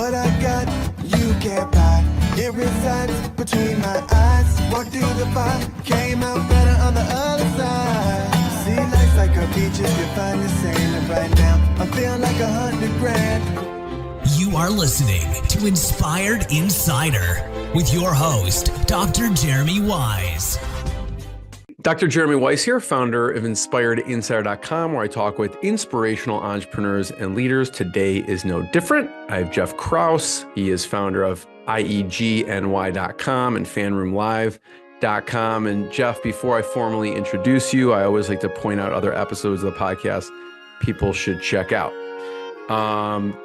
What I got, you can't buy. It resides between my eyes. Walked through the fire, came out better on the other side. See, life's like a beach if you find the sand. And right now, I'm feeling like 100 grand. You are listening to Inspired Insider with your host, Dr. Jeremy Wise. Dr. Jeremy Weiss here, founder of InspiredInsider.com, where I talk with inspirational entrepreneurs and leaders. Today is no different. I have Jeff Krauss. He is founder of IEGNY.com and FanRoomLive.com. And Jeff, before I formally introduce you, I always like to point out other episodes of the podcast people should check out.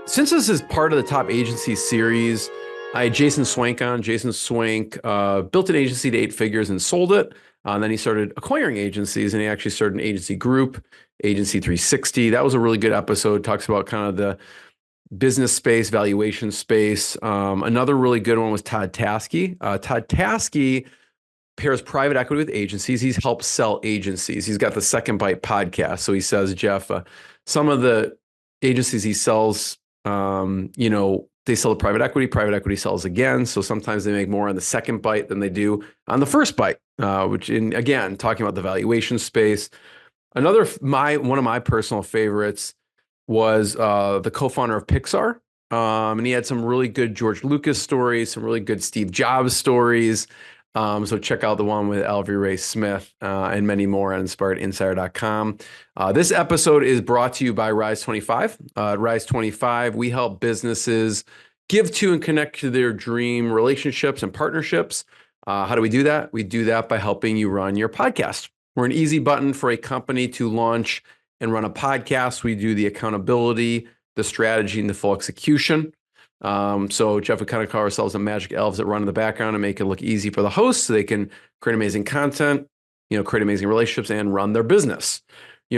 Since this is part of the Top Agency series, I had Jason Swank on. Jason Swank built an agency to 8 figures and sold it. And then he started acquiring agencies, and he actually started an agency group, Agency 360. That was a really good episode. Talks about kind of the business space, valuation space. Another really good one was Todd Taskey. Todd Taskey pairs private equity with agencies. He's helped sell agencies. He's got the Second Bite podcast. So he says, Jeff, some of the agencies he sells, they sell to private equity sells again. So sometimes they make more on the second bite than they do on the first bite, again, talking about the valuation space. One of my personal favorites was the co-founder of Pixar. And he had some really good George Lucas stories, some really good Steve Jobs stories. So check out the one with Alvy Ray Smith and many more at InspiredInsider.com. This episode is brought to you by Rise 25. Rise 25, we help businesses give to and connect to their dream relationships and partnerships. How do we do that? We do that by helping you run your podcast. We're an easy button for a company to launch and run a podcast. We do the accountability, the strategy, and the full execution. So Jeff, we kind of call ourselves the magic elves that run in the background and make it look easy for the hosts so they can create amazing content, create amazing relationships and run their business.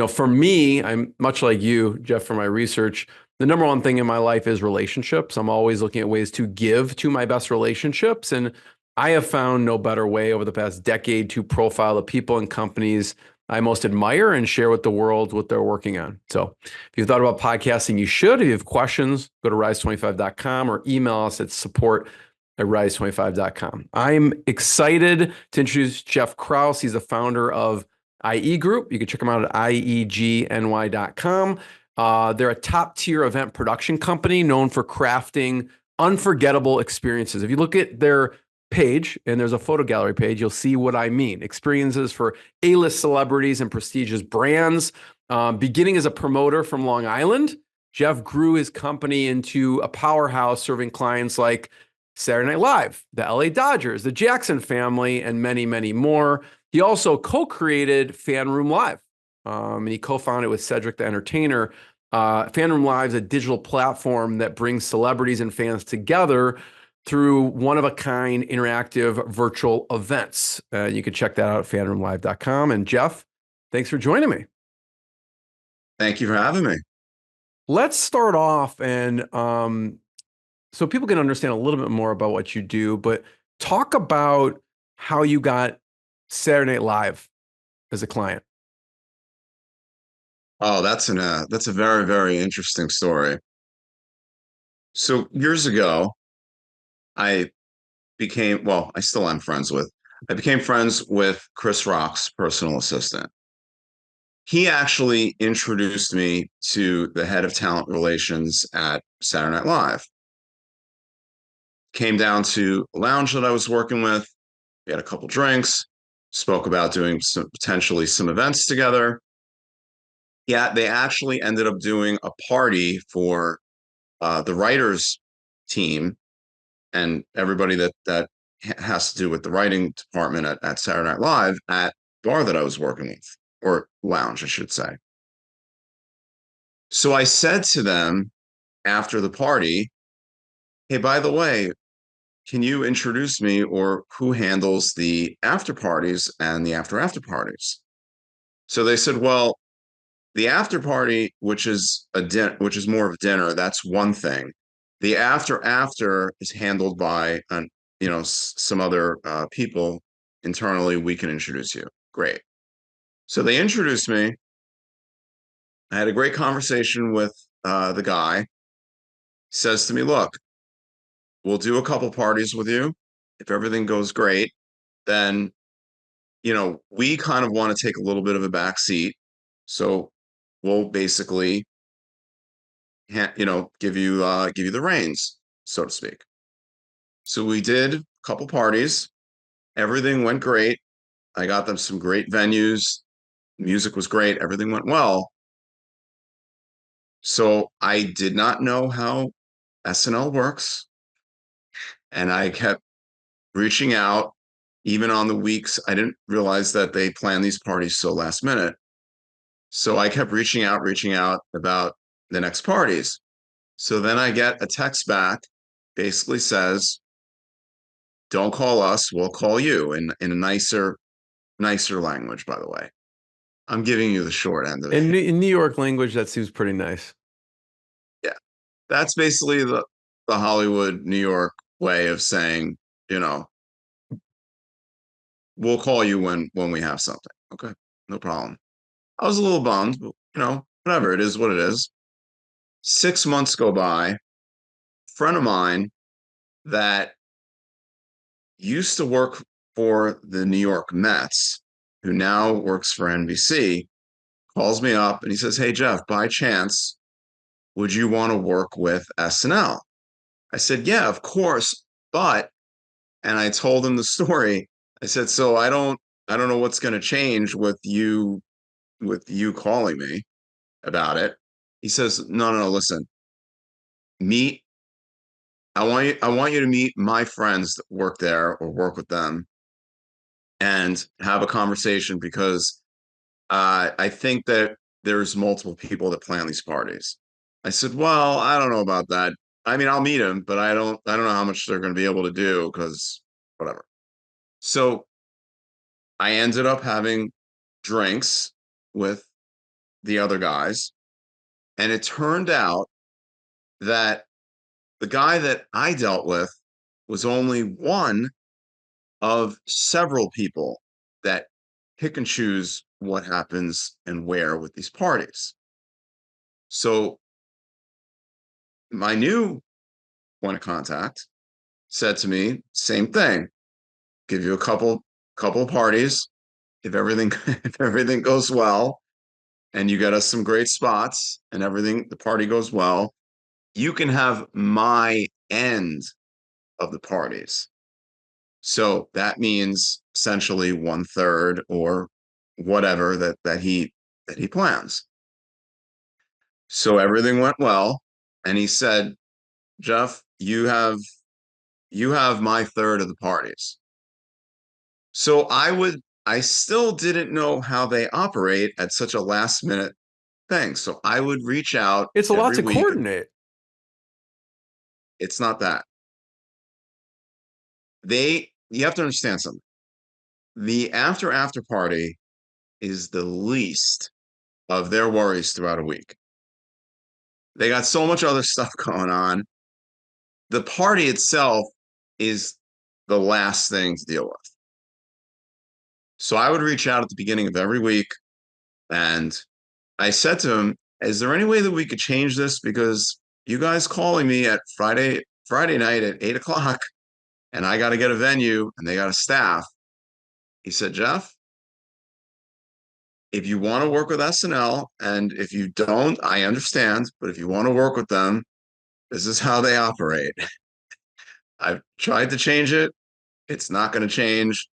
For me, I'm much like you, Jeff, from my research, the number one thing in my life is relationships. I'm always looking at ways to give to my best relationships. And I have found no better way over the past decade to profile the people and companies I most admire and share with the world what they're working on. So if you've thought about podcasting, you should. If you have questions, go to rise25.com or email us at support@rise25.com. I'm excited to introduce Jeff Krauss. He's the founder of IE Group. You can check them out at IEGNY.com. They're a top-tier event production company known for crafting unforgettable experiences. If you look at their page, and there's a photo gallery page, you'll see what I mean. Experiences for A-list celebrities and prestigious brands. Beginning as a promoter from Long Island, Jeff grew his company into a powerhouse serving clients like Saturday Night Live, the LA Dodgers, the Jackson family, and many, many more. He also co-created FanRoom Live, and he co-founded with Cedric the Entertainer. FanRoom Live is a digital platform that brings celebrities and fans together through one-of-a-kind interactive virtual events. You can check that out at fanroomlive.com. And Jeff, thanks for joining me. Thank you for having me. Let's start off, and so people can understand a little bit more about what you do, but talk about how you got Saturday Night Live as a client. Oh, that's a very, very interesting story. So years ago, I still am friends with. I became friends with Chris Rock's personal assistant. He actually introduced me to the head of talent relations at Saturday Night Live. Came down to a lounge that I was working with. We had a couple drinks, spoke about doing potentially some events together. Yeah, they actually ended up doing a party for the writers team and everybody that has to do with the writing department at Saturday Night Live at the bar that I was working with, or lounge, I should say. So I said to them after the party, hey, by the way, can you introduce me, or who handles the after parties and the after parties? So they said, well, the after party, which is more of a dinner, that's one thing. The after is handled by some other people internally. We can introduce you. Great. So they introduced me. I had a great conversation with the guy. He says to me, look, we'll do a couple parties with you. If everything goes great, then, we kind of want to take a little bit of a back seat. So we'll basically, give you the reins, so to speak. So we did a couple parties. Everything went great. I got them some great venues. Music was great. Everything went well. So I did not know how SNL works. And I kept reaching out, even on the weeks. I didn't realize that they plan these parties so last minute. So I kept reaching out about the next parties. So then I get a text back, basically says, don't call us, we'll call you, in a nicer language, by the way. I'm giving you the short end of it. In New York language, that seems pretty nice. Yeah. That's basically the Hollywood, New York way of saying, we'll call you when we have something. Okay, no problem. I was a little bummed, but whatever, it is what it is. 6 months go by. Friend of mine that used to work for the New York Mets, who now works for NBC, calls me up and he says, "Hey Jeff, by chance, would you want to work with SNL?" I said, "Yeah, of course." And I told him the story. I said, "So I don't know what's going to change with you calling me about it." He says, "No, no, no, listen. Meet I want you to meet my friends that work there or work with them and have a conversation because I think that there's multiple people that plan these parties." I said, "Well, I don't know about that. I mean, I'll meet them, but I don't know how much they're going to be able to do because whatever." So I ended up having drinks with the other guys, and it turned out that the guy that I dealt with was only one of several people that pick and choose what happens and where with these parties. So my new point of contact said to me, same thing, give you a couple of parties. If everything if everything goes well and you get us some great spots and the party goes well, you can have my end of the parties. So that means essentially 1/3 or whatever that he plans. So everything went well, and he said, "Jeff, you have my third of the parties." So I still didn't know how they operate at such a last minute thing. So I would reach out It's a lot every to week. coordinate. It's not that. You have to understand something. The after party is the least of their worries throughout a week. They got so much other stuff going on. The party itself is the last thing to deal with. So I would reach out at the beginning of every week and I said to him, "Is there any way that we could change this? Because you guys calling me at Friday night at 8 o'clock and I got to get a venue and they got a staff." He said, "Jeff, if you want to work with SNL and if you don't, I understand. But if you want to work with them, this is how they operate. I've tried to change it. It's not going to change.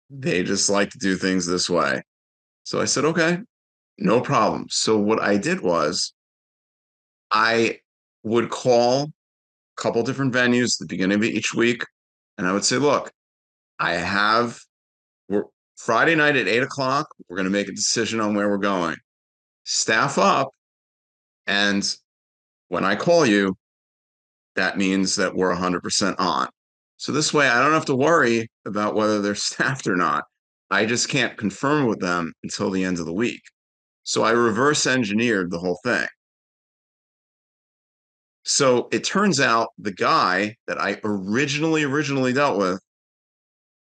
They just like to do things this way." So I said, "Okay, no problem." So what I did was I would call a couple different venues at the beginning of each week, and I would say, "Look, we're Friday night at 8 o'clock. We're going to make a decision on where we're going. Staff up, and when I call you, that means that we're 100% on. So this way, I don't have to worry about whether they're staffed or not. I just can't confirm with them until the end of the week." So I reverse engineered the whole thing. So it turns out the guy that I originally dealt with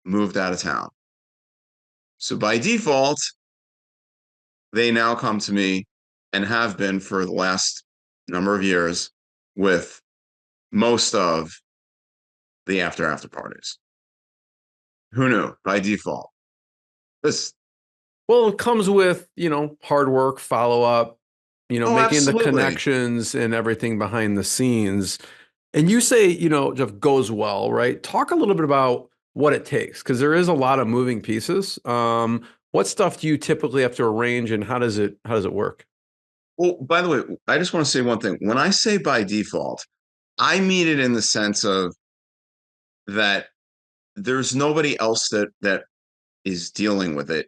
moved out of town. So by default, they now come to me and have been for the last number of years with most of the after parties. Who knew? By default. This Well, it comes with, hard work, follow up, Oh, making the absolutely. connections and everything behind the scenes. And you say, Jeff, goes well, right? Talk a little bit about what it takes, because there is a lot of moving pieces. What stuff do you typically have to arrange, and how does it work? Well, by the way, I just want to say one thing. When I say by default, I mean it in the sense of that there's nobody else that is dealing with it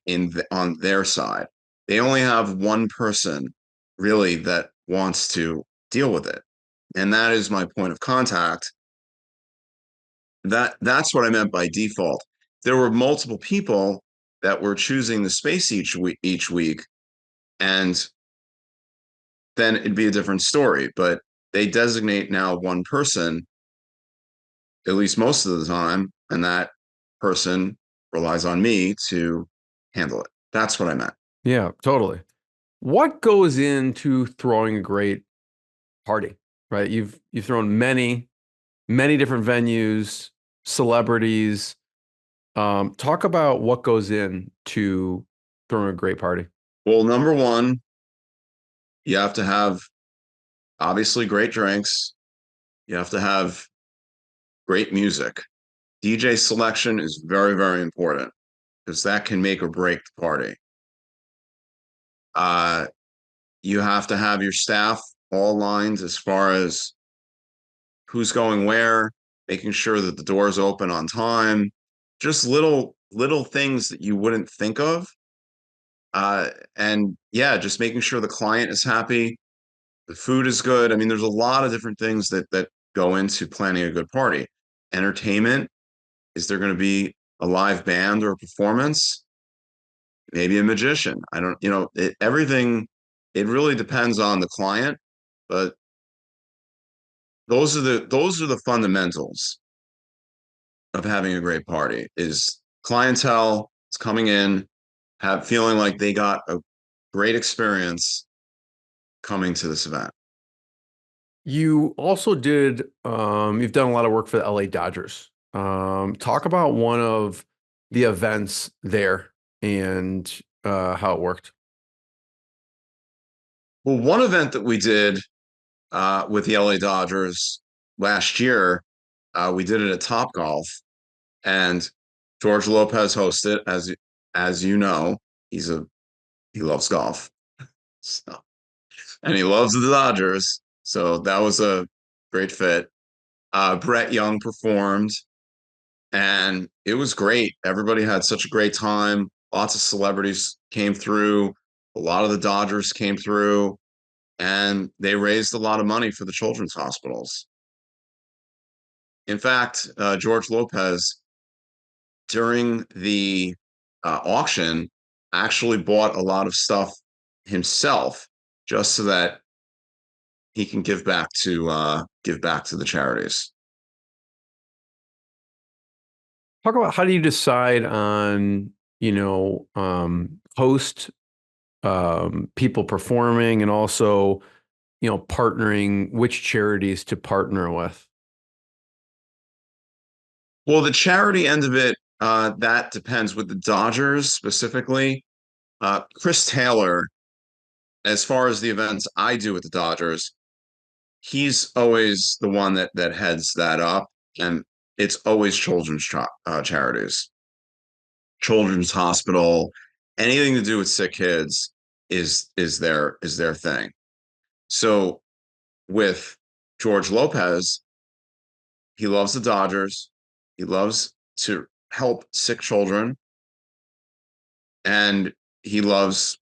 on their side. They only have one person really that wants to deal with it. And that is my point of contact. That's what I meant by default. There were multiple people that were choosing the space each week, and then it'd be a different story. But they designate now one person, at least most of the time, and that person relies on me to handle it. That's what I meant. Yeah, totally. What goes into throwing a great party, right? You've thrown many different venues, celebrities. Talk about what goes in to throwing a great party. Well, number one, you have to have obviously great drinks. You have to have great music. DJ selection is very, very important because that can make or break the party. Uh, you have to have your staff all lined as far as who's going where, making sure that the doors open on time, just little things that you wouldn't think of. And yeah, just making sure the client is happy, the food is good. I mean, there's a lot of different things that go into planning a good party. Entertainment, is there going to be a live band or a performance? Maybe a magician. I don't, everything, it really depends on the client, but those are the fundamentals of having a great party is clientele is coming in, have feeling like they got a great experience coming to this event. You also you've done a lot of work for the LA Dodgers. Talk about one of the events there and how it worked. Well, one event that we did with the LA Dodgers last year, we did it at Top Golf, and George Lopez hosted. As you know, he loves golf, so, and he loves the Dodgers, so that was a great fit. Brett Young performed, and it was great. Everybody had such a great time. Lots of celebrities came through. A lot of the Dodgers came through, and they raised a lot of money for the children's hospitals. In fact, George Lopez, during the auction, actually bought a lot of stuff himself just so that he can give back to the charities. Talk about how do you decide on, host, people performing, and also, partnering, which charities to partner with. Well, the charity end of it, that depends with the Dodgers specifically. Chris Taylor, as far as the events I do with the Dodgers, he's always the one that heads that up, and it's always charities, children's hospital, anything to do with sick kids is their thing. So with George Lopez, he loves the Dodgers. He loves to help sick children, and he loves,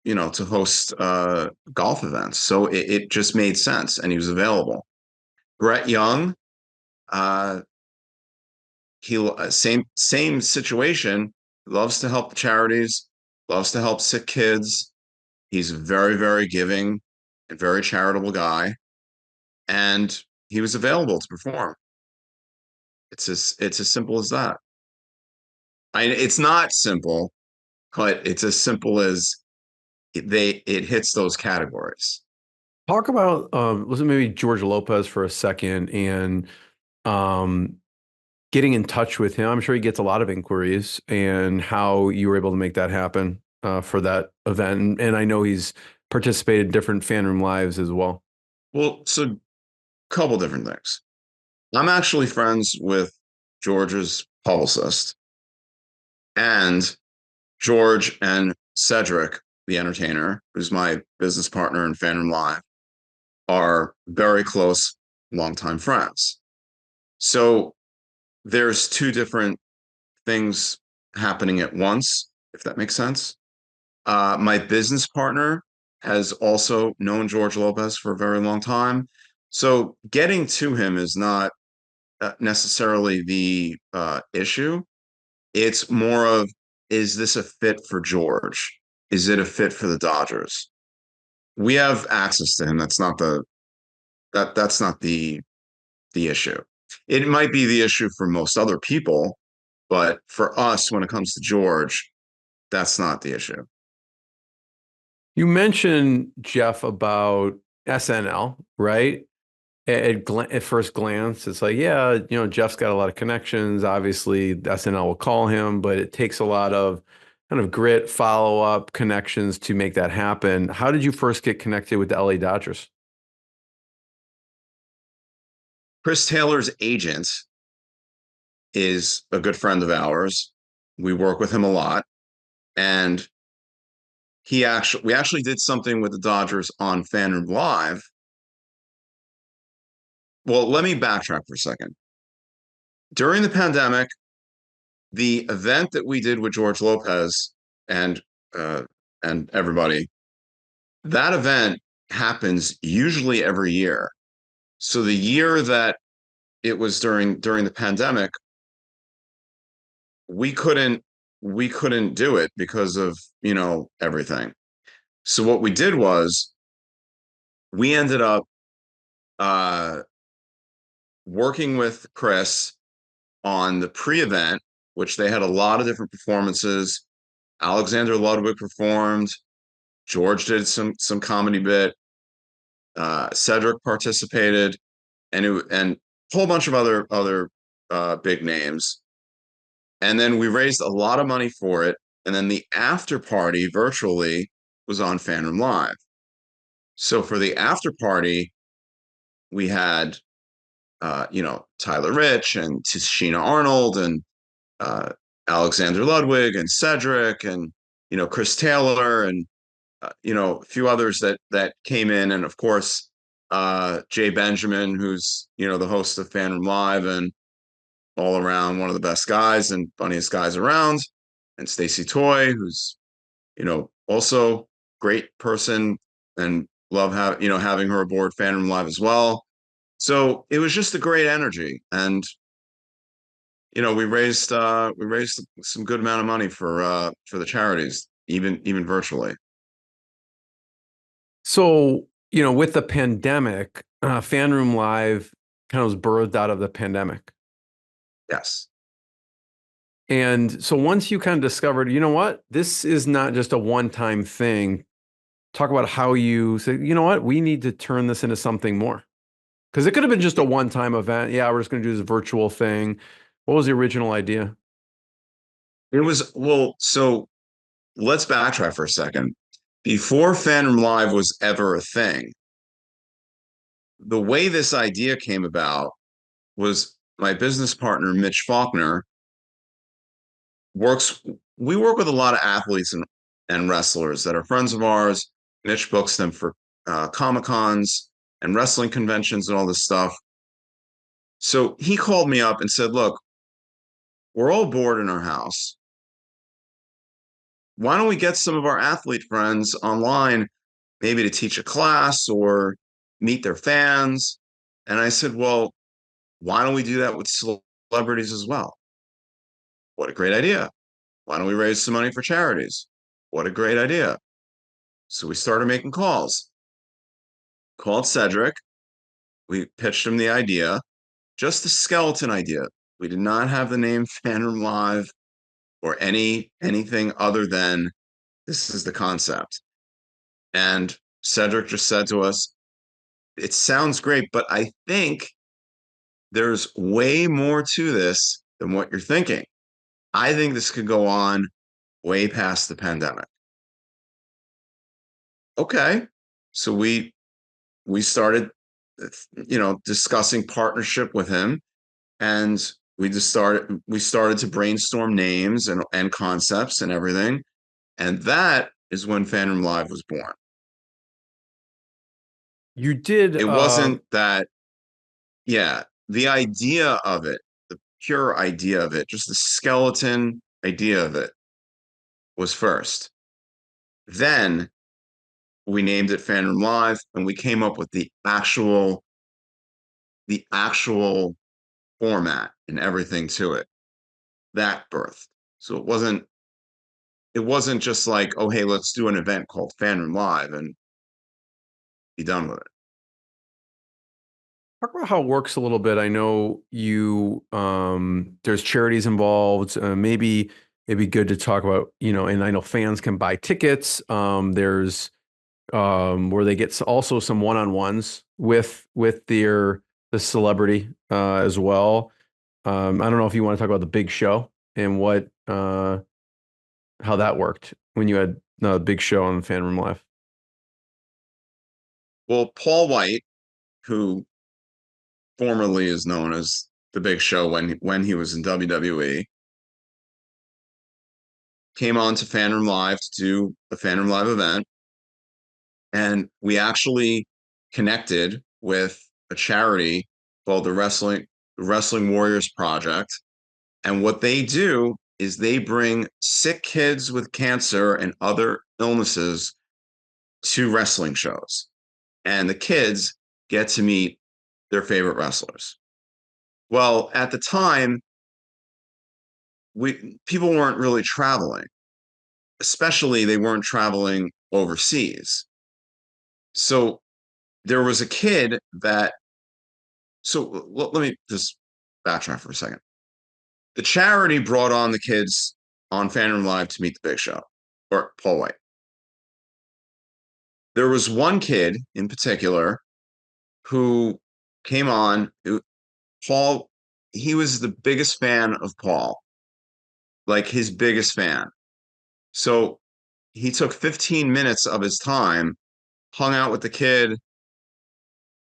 to host golf events. So it just made sense, and he was available. Brett Young, uh, he same situation. Loves to help the charities. Loves to help sick kids. He's a very, very giving and very charitable guy, and he was available to perform. It's as simple as that. It's not simple, but it's as simple as it hits those categories. Talk about listen, maybe George Lopez for a second, and getting in touch with him. I'm sure he gets a lot of inquiries, and how you were able to make that happen for that event. And I know he's participated in different fan room lives as well. Well, so a couple different things. I'm actually friends with George's publicist, and George and Cedric the Entertainer, who's my business partner in FanRoom Live, are very close, longtime friends. So there's two different things happening at once, if that makes sense. My business partner has also known George Lopez for a very long time. So getting to him is not necessarily the issue. It's more of, is this a fit for George? Is it a fit for the Dodgers? We have access to him. That's not the issue. It might be the issue for most other people, but for us, when it comes to George, that's not the issue. You mentioned, Jeff, about SNL, right? At first glance, it's like, yeah, Jeff's got a lot of connections. Obviously, SNL will call him, but it takes a lot of kind of grit, follow up connections to make that happen. How did you first get connected with the LA Dodgers? Chris Taylor's agent is a good friend of ours. We work with him a lot, and we actually did something with the Dodgers on FanRoom Live. Well, let me backtrack for a second. During the pandemic, the event that we did with George Lopez and uh, and everybody, that event happens usually every year. So the year that it was during the pandemic, we couldn't we couldn't do it because of everything. So what we did was we ended up uh, working with Chris on the pre-event, which they had a lot of different performances. Alexander Ludwig performed. George did some comedy bit. Cedric participated, and a whole bunch of other big names. And then we raised a lot of money for it. And then the after party virtually was on FanRoom Live. So for the after party, we had Tyler Rich and Tashina Arnold and uh, Alexander Ludwig and Cedric and Chris Taylor and a few others that came in, and of course Jay Benjamin, who's the host of FanRoom Live and all around one of the best guys and funniest guys around, and Stacey Toy, who's also great person, and love having her aboard FanRoom Live as well. So it was just a great energy, and we raised some good amount of money for the charities, even virtually. So, with the pandemic, FanRoom Live kind of was birthed out of the pandemic. Yes. And so once you kind of discovered, this is not just a one-time thing. Talk about how you say, we need to turn this into something more. Because it could have been just a one-time event. Yeah, we're just going to do this virtual thing. What was the original idea? It was, well, so let's backtrack for a second. Before FanRoom Live was ever a thing, the way this idea came about was my business partner, Mitch Faulkner, we work with a lot of athletes and wrestlers that are friends of ours. Mitch books them for Comic Cons and wrestling conventions and all this stuff. So he called me up and said, look, we're all bored in our house. Why don't we get some of our athlete friends online, maybe to teach a class or meet their fans? And I said, well, why don't we do that with celebrities as well? What a great idea. Why don't we raise some money for charities? What a great idea. So we started making calls. Called Cedric. We pitched him the idea, just a skeleton idea. We did not have the name FanRoom Live or anything other than this is the concept. And Cedric just said to us, it sounds great, but I think there's way more to this than what you're thinking. I think this could go on way past the pandemic. Okay. So we started, discussing partnership with him, and we started to brainstorm names and concepts and everything. And that is when FanRoom Live was born. You did. It wasn't that, yeah, the idea of it, the pure idea of it, just the skeleton idea of it was first. Then we named it FanRoom Live, and we came up with the actual format and everything to it. That birthed. So it wasn't just like, oh hey, let's do an event called FanRoom Live and be done with it. Talk about how it works a little bit. I know there's charities involved. Maybe it'd be good to talk about, and I know fans can buy tickets. There's where they get also some one-on-ones with the celebrity as well. I don't know if you want to talk about the big show and how that worked when you had the big show on FanRoom Live. Well, Paul White, who formerly is known as the Big Show when he was in WWE, came on to FanRoom Live to do a FanRoom Live event, and we actually connected with a charity called the Wrestling Warriors Project. And what they do is they bring sick kids with cancer and other illnesses to wrestling shows, and the kids get to meet their favorite wrestlers. Well, at the time, people weren't really traveling, especially they weren't traveling overseas. So there was a kid that. So let me just backtrack for a second. The charity brought on the kids on FanRoom Live to meet the Big Show, or Paul White. There was one kid in particular who came on. Paul, he was the biggest fan of Paul, like his biggest fan. So he took 15 minutes of his time, hung out with the kid,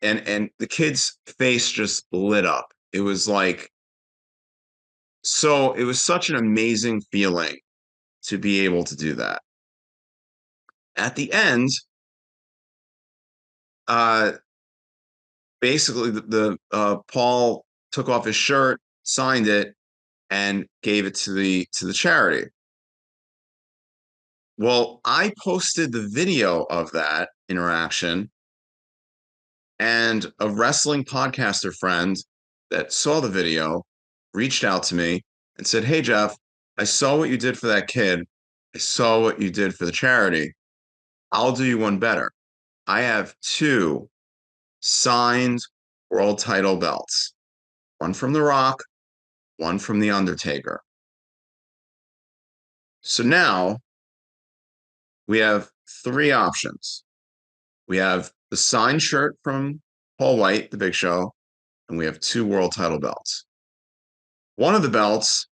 and the kid's face just lit up. It was like, so it was such an amazing feeling to be able to do that. At the end, uh, basically the Paul took off his shirt, signed it, and gave it to the charity. Well, I posted the video of that interaction, and a wrestling podcaster friend that saw the video reached out to me and said, "Hey, Jeff, I saw what you did for that kid. I saw what you did for the charity. I'll do you one better. I have two signed world title belts, one from The Rock, one from The Undertaker. So now we have three options. We have the signed shirt from Paul White, the Big Show, and we have two world title belts. One of the belts,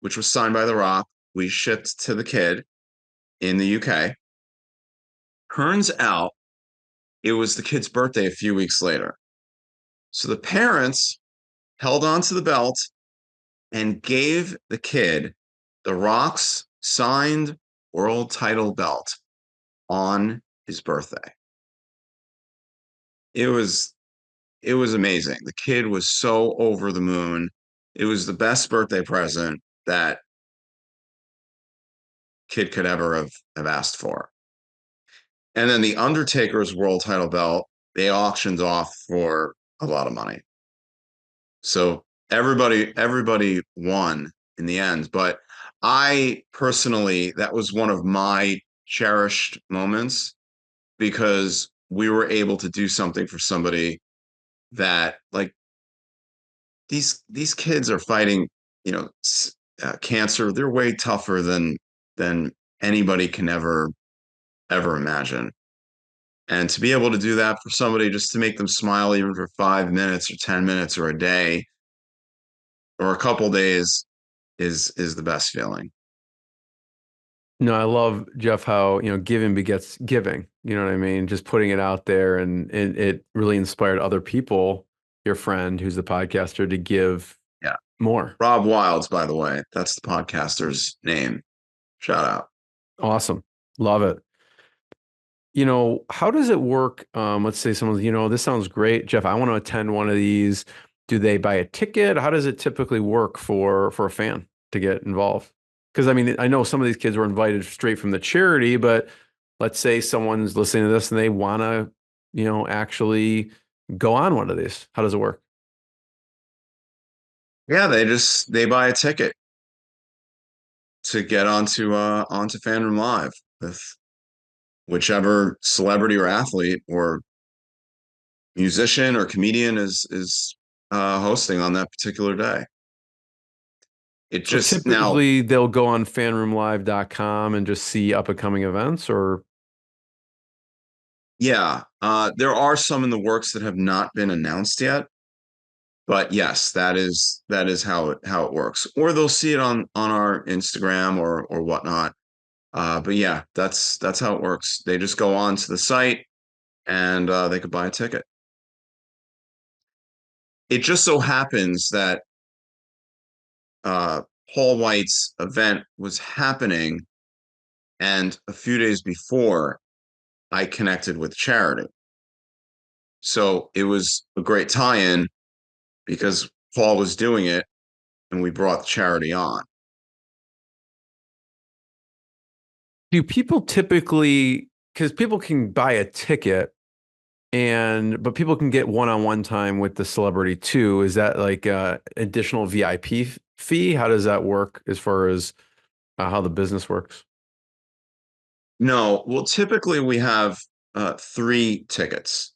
which was signed by The Rock, we shipped to the kid in the UK. Turns out it was the kid's birthday a few weeks later. So the parents held on to the belt and gave the kid The Rock's signed world title belt on his birthday. It was amazing. The kid was so over the moon. It was the best birthday present that kid could ever have asked for. And then the Undertaker's world title belt, they auctioned off for a lot of money. So everybody won in the end. But I personally, that was one of my cherished moments, because we were able to do something for somebody that, like, these kids are fighting, cancer. They're way tougher than anybody can ever imagine. And to be able to do that for somebody, just to make them smile, even for 5 minutes or 10 minutes or a day, or a couple days is the best feeling. No, I love, Jeff, how, giving begets giving. You know what I mean? Just putting it out there, and it really inspired other people, your friend who's the podcaster, to give Yeah. more. Rob Wilds, by the way, that's the podcaster's name. Shout out. Awesome. Love it. How does it work? Let's say someone's, this sounds great, Jeff. I want to attend one of these. Do they buy a ticket? How does it typically work for a fan to get involved? Because I mean, I know some of these kids were invited straight from the charity, but let's say someone's listening to this and they want to, actually go on one of these. How does it work? Yeah, they buy a ticket to get onto FanRoom Live with whichever celebrity or athlete or musician or comedian is hosting on that particular day. It So just now, typically they'll go on fanroomlive.com and just see up and coming events, or yeah, there are some in the works that have not been announced yet, but yes, that is how it works. Or they'll see it on our Instagram or whatnot. But yeah, that's how it works. They just go on to the site and they could buy a ticket. It just so happens that uh, Paul White's event was happening, and a few days before, I connected with charity. So it was a great tie-in because Paul was doing it, and we brought the charity on. do people typically, because people can buy a ticket, but people can get one-on-one time with the celebrity too. Is that like additional VIP fee? How does that work as far as how the business works? No, well, typically we have three tickets,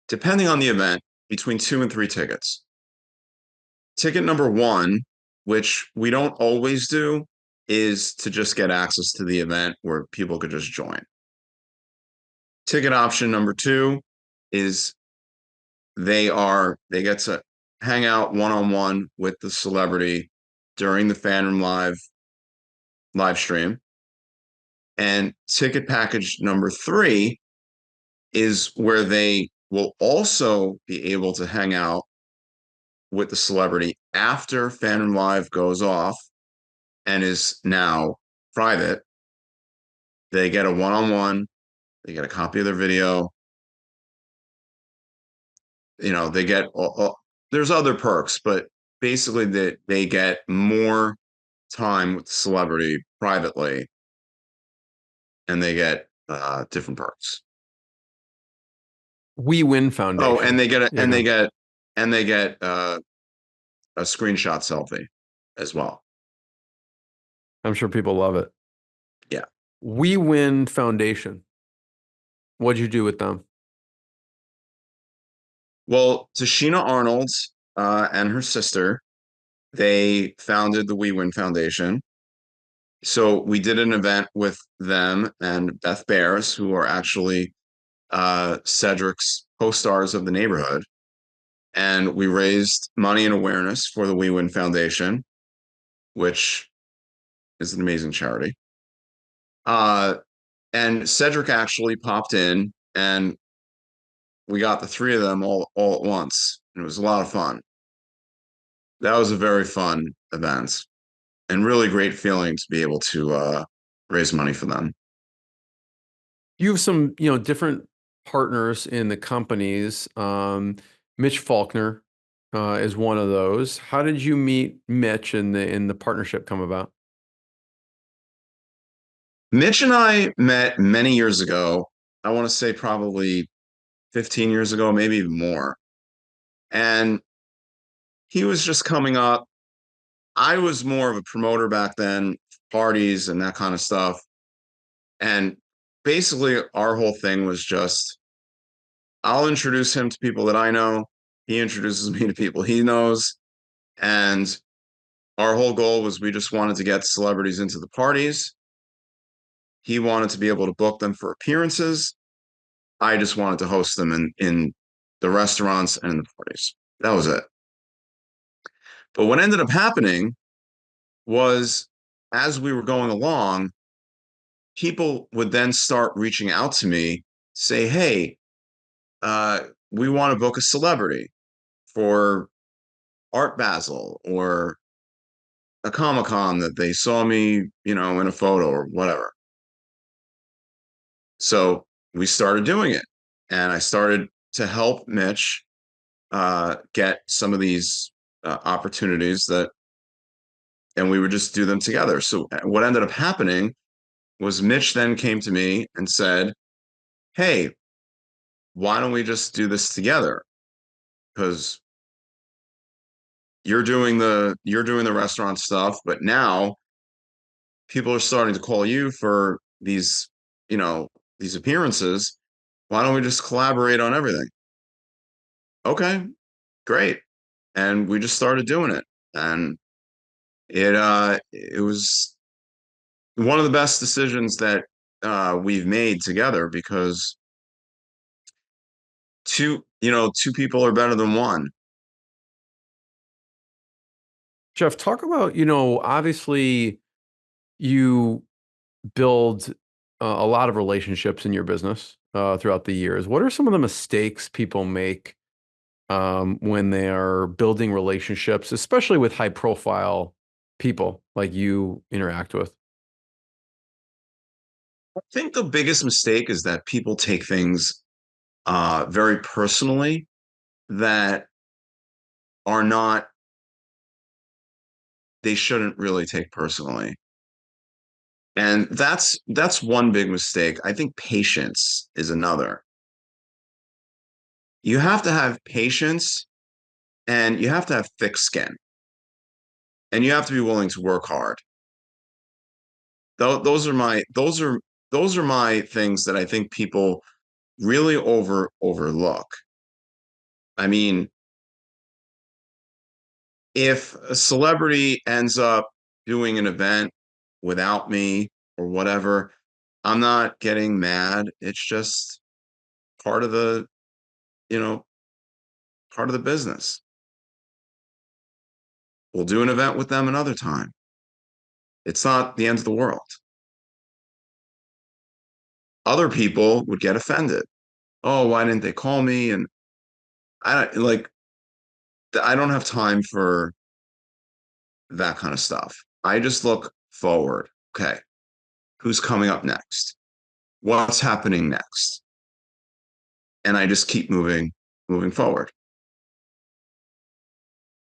depending on the event, between two and three tickets. Ticket number one, which we don't always do, is to just get access to the event where people could just join. Ticket option number two is they get to hang out one-on-one with the celebrity during the FanRoom live stream. And ticket package number three is where they will also be able to hang out with the celebrity after FanRoom Live goes off and is now private. They get a one-on-one, they get a copy of their video. They get there's other perks, but basically they get more time with the celebrity privately, and they get different perks. We Win Oh, and Foundation. they get a, Yeah, and go they ahead. get and they get a screenshot selfie as well. I'm sure people love it. Yeah. We Win Foundation. What'd you do with them? Well, Tashina Arnold and her sister, they founded the We Win Foundation. So we did an event with them and Beth Bears, who are actually Cedric's co-stars of The Neighborhood. And we raised money and awareness for the We Win Foundation, which is an amazing charity. Uh, and Cedric actually popped in, and we got the three of them all at once. And it was a lot of fun. That was a very fun event and really great feeling to be able to raise money for them. You have some, different partners in the companies. Mitch Faulkner is one of those. How did you meet Mitch and the partnership come about? Mitch and I met many years ago. I want to say probably 15 years ago, maybe even more. And he was just coming up. I was more of a promoter back then, parties and that kind of stuff. And basically, our whole thing was just I'll introduce him to people that I know. He introduces me to people he knows. And our whole goal was we just wanted to get celebrities into the parties. He wanted to be able to book them for appearances. I just wanted to host them in the restaurants and in the parties. That was it. But what ended up happening was, as we were going along, people would then start reaching out to me, say, hey, uh, we want to book a celebrity for Art Basel or a Comic-Con that they saw me, in a photo or whatever. So we started doing it. And I started to help Mitch get some of these opportunities and we would just do them together. So what ended up happening was Mitch then came to me and said, hey, why don't we just do this together? Because you're doing the restaurant stuff, but now people are starting to call you for these appearances. Why don't we just collaborate on everything? Okay, great. And we just started doing it. And it was one of the best decisions that we've made together, because two people are better than one. Jeff, talk about, obviously you build a lot of relationships in your business throughout the years. What are some of the mistakes people make when they are building relationships, especially with high profile people like you interact with? I think the biggest mistake is that people take things very personally, that are not, they shouldn't really take personally. And that's one big mistake. I think patience is another. You have to have patience, and you have to have thick skin, and you have to be willing to work hard. Those are my things that I think people really overlook. I mean, if a celebrity ends up doing an event without me or whatever, I'm not getting mad. It's just part of the, you know, part of the business. We'll do an event with them another time. It's not the end of the world. Other people would get offended. Oh, why didn't they call me? And I don't have time for that kind of stuff. I just look forward. Okay, who's coming up next? What's happening next? And I just keep moving forward.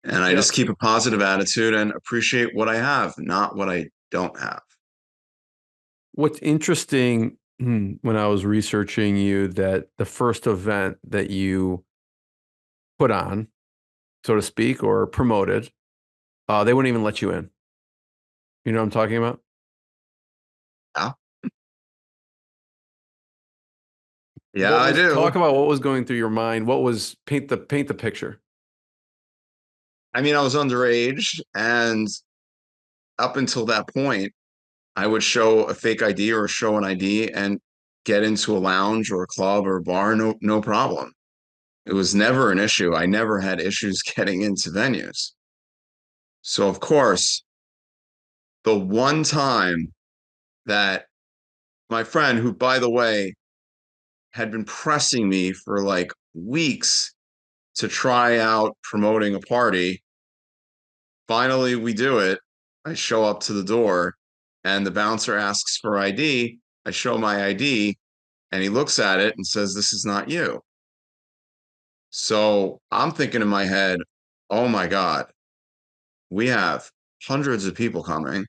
And I Yeah. just keep a positive attitude and appreciate what I have, not what I don't have. What's interesting when I was researching you, that the first event that you put on, so to speak, or promoted, they wouldn't even let you in. You know what I'm talking about? Yeah, yeah, What I was do. talk about what was going through your mind? What was paint the picture? I mean, I was underage, and up until that point, I would show a fake ID or show an ID and get into a lounge or a club or a bar, no problem. It was never an issue. I never had issues getting into venues. So, of course, the one time that my friend, who, by the way, had been pressing me for like weeks to try out promoting a party, finally we do it. I show up to the door, and the bouncer asks for ID. I show my ID, and he looks at it and says, "This is not you." So I'm thinking in my head, oh my God, we have hundreds of people coming.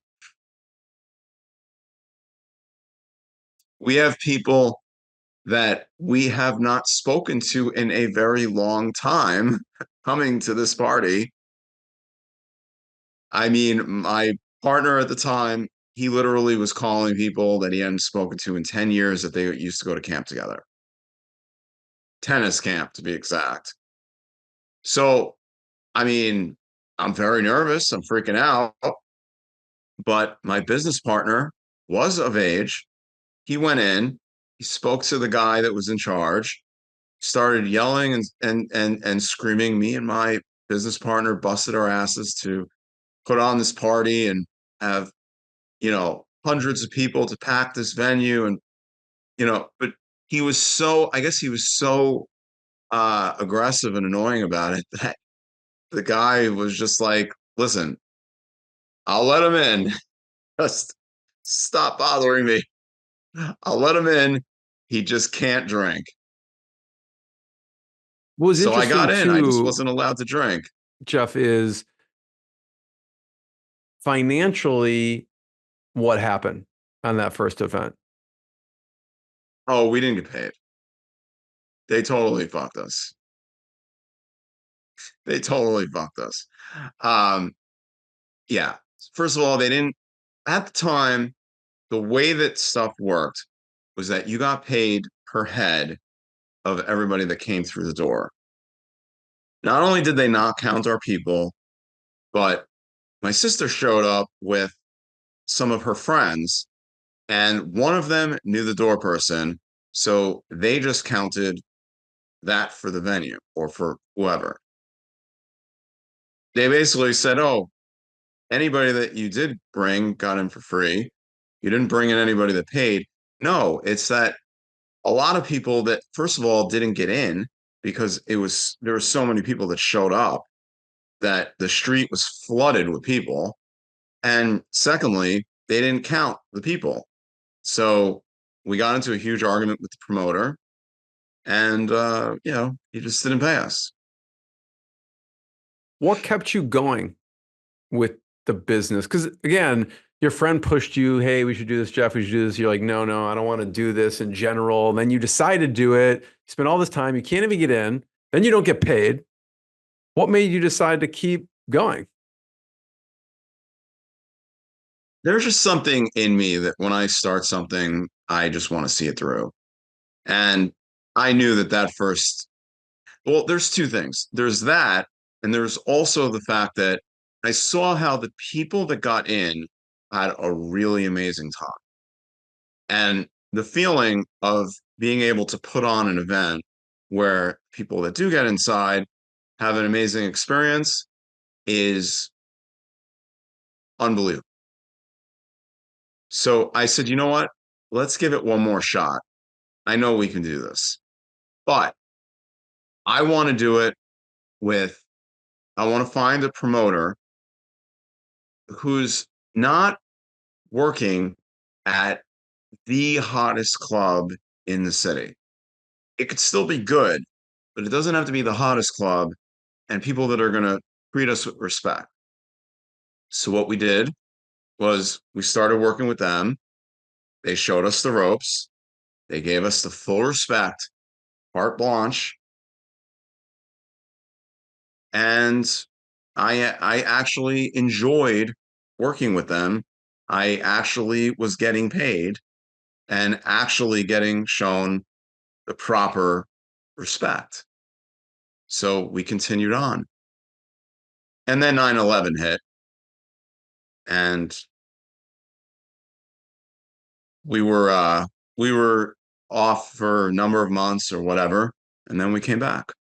We have people that we have not spoken to in a very long time coming to this party. I mean, my partner at the time, he literally was calling people that he hadn't spoken to in 10 years that they used to go to camp together. Tennis camp, to be exact. So, I mean, I'm very nervous. I'm freaking out. But my business partner was of age. He went in, he spoke to the guy that was in charge, started yelling and screaming. Me and my business partner busted our asses to put on this party and have, hundreds of people to pack this venue. And, but I guess he was so aggressive and annoying about it that the guy was just like, listen, I'll let him in. Just stop bothering me. I'll let him in. He just can't drink. What was So I interesting got in. I just too, wasn't allowed to drink. Jeff, is financially what happened on that first event. Oh, we didn't get paid. They totally fucked us. They totally fucked us. Um, yeah. First of all, they didn't, at the time, the way that stuff worked was that you got paid per head of everybody that came through the door. Not only did they not count our people, but my sister showed up with some of her friends, and one of them knew the door person. So they just counted that for the venue or for whoever. They basically said, oh, anybody that you did bring got in for free. You didn't bring in anybody that paid. No, it's that a lot of people that, first of all, didn't get in because there were so many people that showed up that the street was flooded with people. And secondly, they didn't count the people. So we got into a huge argument with the promoter, and he just didn't pay us. What kept you going with the business? Because again, your friend pushed you, hey, we should do this, Jeff, we should do this. You're like, no, I don't want to do this in general. And then you decide to do it. You spend all this time, you can't even get in. Then you don't get paid. What made you decide to keep going? There's just something in me that when I start something, I just want to see it through. And I knew that well, there's two things. There's that, and there's also the fact that I saw how the people that got in had a really amazing time. And the feeling of being able to put on an event where people that do get inside have an amazing experience is unbelievable. So I said, you know what? Let's give it one more shot. I know we can do this, but I want to do it I want to find a promoter who's not working at the hottest club in the city. It could still be good, but it doesn't have to be the hottest club and people that are going to treat us with respect. So what we did was we started working with them. They showed us the ropes. They gave us the full respect, carte blanche. And I actually enjoyed working with them. I actually was getting paid and actually getting shown the proper respect. So we continued on. And then 9/11 hit, and we were off for a number of months or whatever, and then we came back.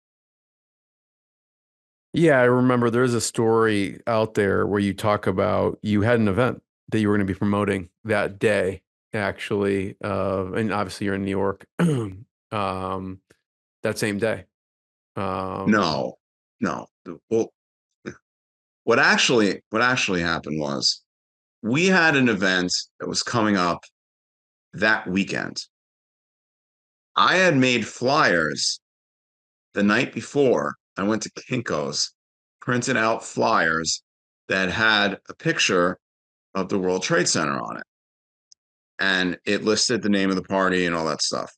Yeah, I remember there's a story out there where you talk about you had an event that you were going to be promoting that day, actually. And obviously you're in New York that same day. No, no. Well, what actually happened was we had an event that was coming up that weekend. I had made flyers the night before. I went to Kinko's, printed out flyers that had a picture of the World Trade Center on it. And it listed the name of the party and all that stuff.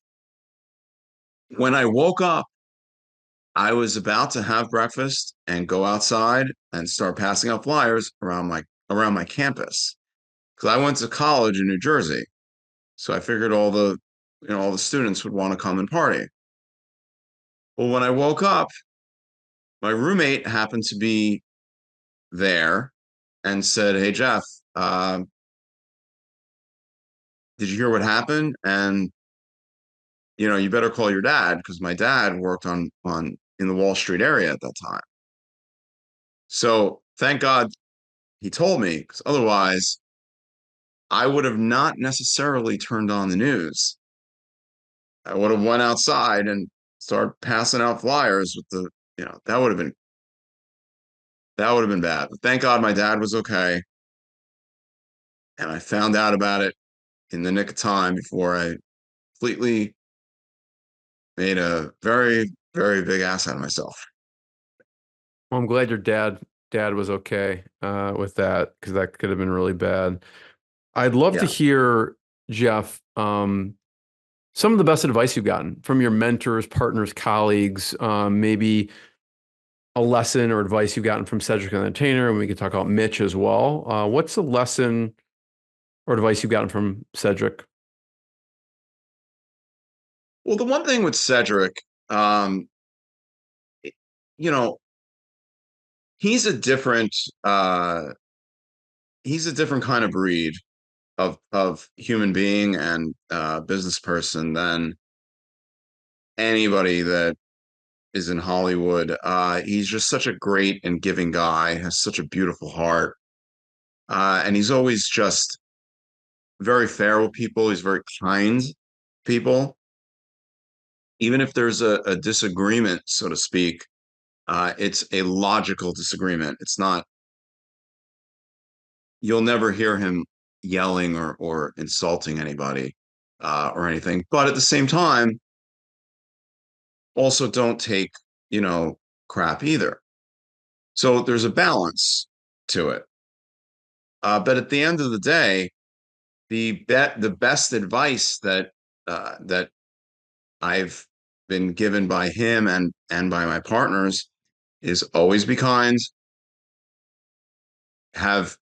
When I woke up, I was about to have breakfast and go outside and start passing out flyers around my campus. Because I went to college in New Jersey. So I figured all the students would want to come and party. Well, when I woke up, my roommate happened to be there and said, "Hey Jeff, did you hear what happened? And you better call your dad because my dad worked on in the Wall Street area at that time." So thank God he told me, because otherwise I would have not necessarily turned on the news. I would have went outside and started passing out flyers with the, that would have been bad. But thank God my dad was okay. And I found out about it in the nick of time before I completely made a very, very big ass out of myself. Well, I'm glad your dad was okay with that, because that could have been really bad. I'd love to Yeah. hear, Jeff, some of the best advice you've gotten from your mentors, partners, colleagues, maybe a lesson or advice you've gotten from Cedric the Entertainer, and we could talk about Mitch as well. What's the lesson or advice you've gotten from Cedric? Well, the one thing with Cedric, um, you know, he's a different uh, he's a different kind of breed of human being and business person than anybody that is in Hollywood. He's just such a great and giving guy, has such a beautiful heart. And he's always just very fair with people. He's very kind to people. Even if there's a disagreement, so to speak, it's a logical disagreement. It's not, you'll never hear him yelling or insulting anybody or anything. But at the same time, also don't take, you know, crap either. So there's a balance to it. But at the end of the day, the best advice that I've been given by him and by my partners is always be kind, have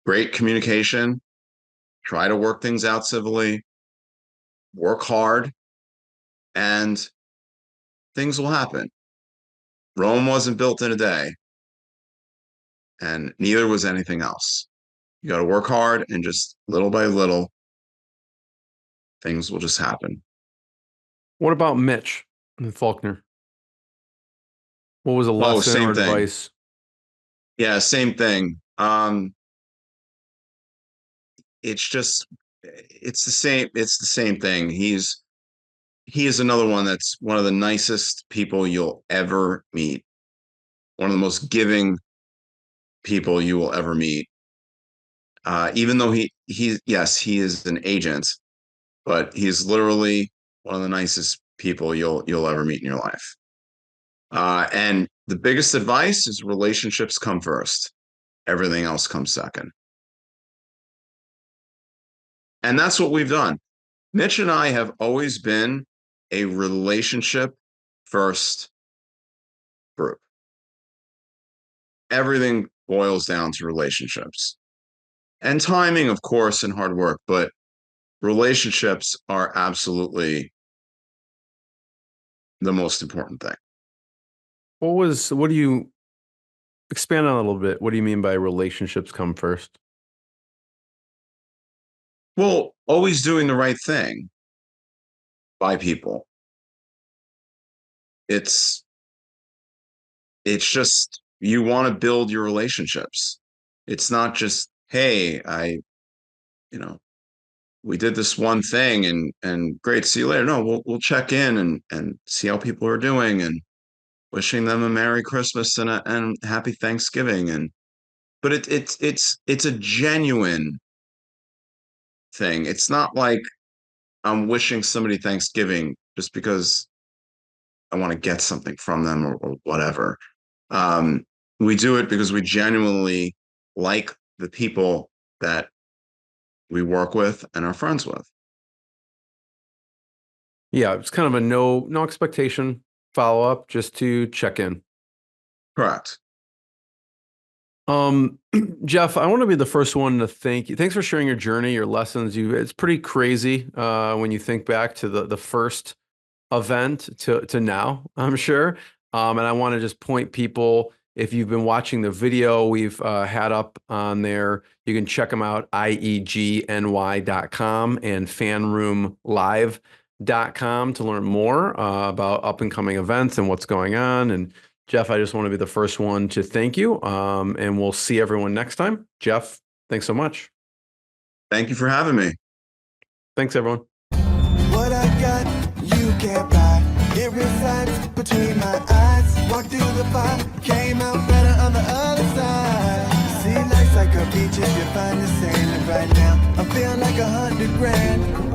great communication, try to work things out civilly, work hard, and things will happen. Rome wasn't built in a day, and neither was anything else. You got to work hard, and just little by little, things will just happen. What about Mitch and Faulkner? What was a Oh, lesson or same thing. advice? Yeah, same thing. It's just it's the same thing. He is another one that's one of the nicest people you'll ever meet. One of the most giving people you will ever meet. Even though yes, he is an agent, but he's literally one of the nicest people you'll ever meet in your life. And the biggest advice is relationships come first. Everything else comes second. And that's what we've done. Mitch and I have always been a relationship first group. Everything boils down to relationships and timing, of course, and hard work, but relationships are absolutely the most important thing. What do you expand on a little bit? What do you mean by relationships come first? Well, always doing the right thing by people. It's it's just you want to build your relationships. It's not just, hey, you know, we did this one thing and great, see you later. No, we'll check in and see how people are doing and wishing them a Merry Christmas and Happy Thanksgiving. And but it's a genuine thing. It's not like I'm wishing somebody Thanksgiving just because I want to get something from them or whatever. Um, we do it because we genuinely like the people that we work with and are friends with. Yeah, it's kind of a no expectation follow up, just to check in. Correct. Jeff, I want to be the first one to thank you. Thanks for sharing your journey, your lessons. It's pretty crazy when you think back to the first event to now, I'm sure. And I want to just point people, if you've been watching the video we've had up on there, you can check them out, iegny.com and fanroomlive.com to learn more about up and coming events and what's going on. And Jeff, I just want to be the first one to thank you. And we'll see everyone next time. Jeff, thanks so much. Thank you for having me. Thanks, everyone. What I got, you can't buy. It resides between my eyes. Walked through the fire, came out better on the other side. See, life's like a beach if you find the sailing right now. I'm feeling like 100 grand.